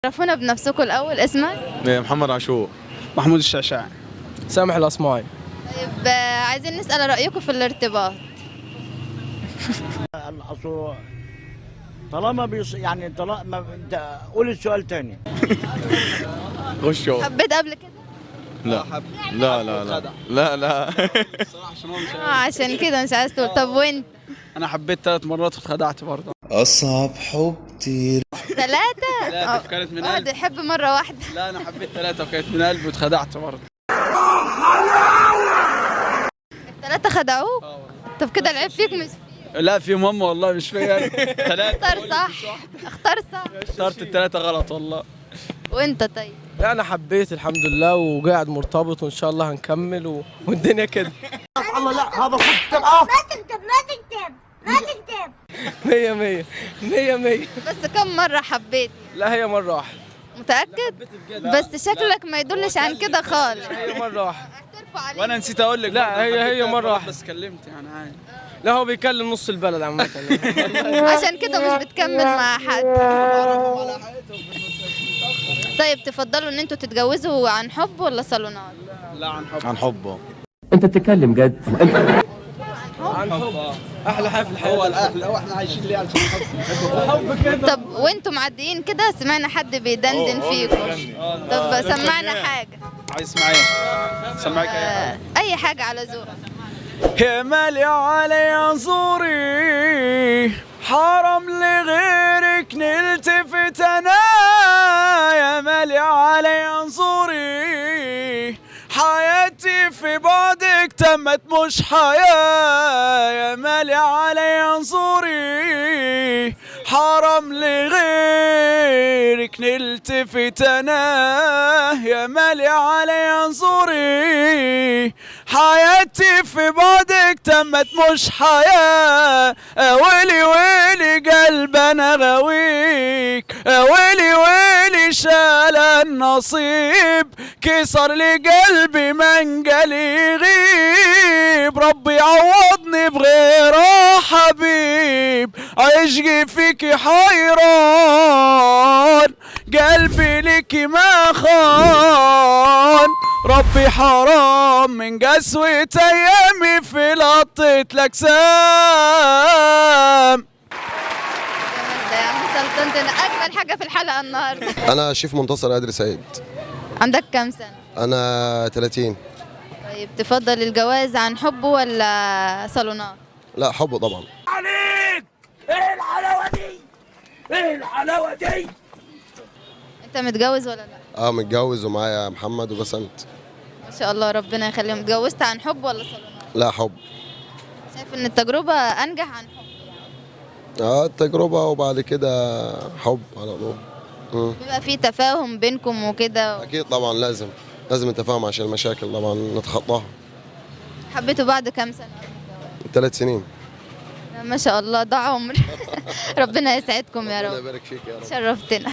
عرفونا بنفسكم الأول، اسمك؟ محمد عاشور. محمود الشعشاع. سامح الأصمعي. طيب عايزين نسأل رأيكم في الارتباط. الاصل طالما يعني طالما انت قول السؤال تاني. غشوا. حبيت قبل كده؟ لا لا لا لا لا لا. عشان كده مش عايز تقول. طب وانت؟ انا حبيت 3 مرات واتخدعت برضه. اصعب حب كتير. 3؟ كانت من واحد قلبي. يحب مرة واحدة. لا انا حبيت 3 وكانت من قلبي واتخدعت برضه. ال3 خدعوك؟ طب كده العيب فيك مش فيه. لا في ماما والله مش فيا. 3 اختار صح، اختار صح. اخترت ال3 غلط والله. وانت طيب؟ لا أنا حبيت الحمد لله وقاعد مرتبط وإن شاء الله هنكمل والدنيا كده. الله لا هذا ما تكتب ما تكتب. 100 100. بس كم مرة حبيت؟ لا هي مرة واحدة. متأكد؟ بس شكلك ما يدلش عن كده خالص. هي مرة واحدة. اعترفوا عليه. وانا نسيت اقول لك. لا هي مرة واحدة. بس كلمت يعني عادي. لا هو بيكلم نص البلد عامة. عشان كده مش بتكمل مع حد. طيب تفضلوا ان انتوا تتجوزوا عن حب ولا صالونات؟ لا عن حب. عن حبه. انت بتتكلم جد؟ عن حب. أحلى حاجة في الحياة. هو الاهل هو احنا عايشين ليه عشان حب كده. طب وانتوا معديين كده سمعنا حد بيدندن فيكم. طب سمعنا حاجة. عايز اسمع ايه؟ سمعك ايه؟ اي حاجة على ذوقك. يا مالي علي انظري حرام لغيرك نلتفت انا. يا مالي علي انظري حياتي في بعدك تمت مش حياة. يا مالي علي انظري حرام لغيرك نلتفت انا. يا مالي علي انظري حياتي في بعدك تمت مش حياة. ويلي ويلي قلب انا غويك. ويلي ويلي شال النصيب كسر لي قلبي منقلي يغيب. ربي عوضني بغيره حبيب عشقي فيكي حيران قلبي ليكي ما خان. ربي حرام من قسوة ايامي في لطة الاجسام. ده يا عم سلطنت اجمل حاجة في الحلقة النهاردة. انا شيف منتصر قادر سعيد. عندك كام سنة؟ انا 30. طيب تفضل الجواز عن حب ولا صالونات؟ لا حب طبعا. عليك ايه الحلاوة دي؟ ايه الحلاوة دي؟ انت متجوز ولا لا؟ متجوز ومعايا محمد وبسنت. ما شاء الله ربنا يخليهم. اتجوزت عن حب ولا صالونات؟ لا حب. شايف ان التجربة انجح عن حب؟ التجربة وبعد كده حب على طول. بيبقى في تفاهم بينكم وكده. اكيد طبعا لازم التفاهم عشان المشاكل طبعا نتخطاها. حبيتوا بعد كام سنة؟ 3 سنين. ما شاء الله ده عمر. ربنا يسعدكم يا ربنا رب. يبارك فيك يا رب. شرفتنا.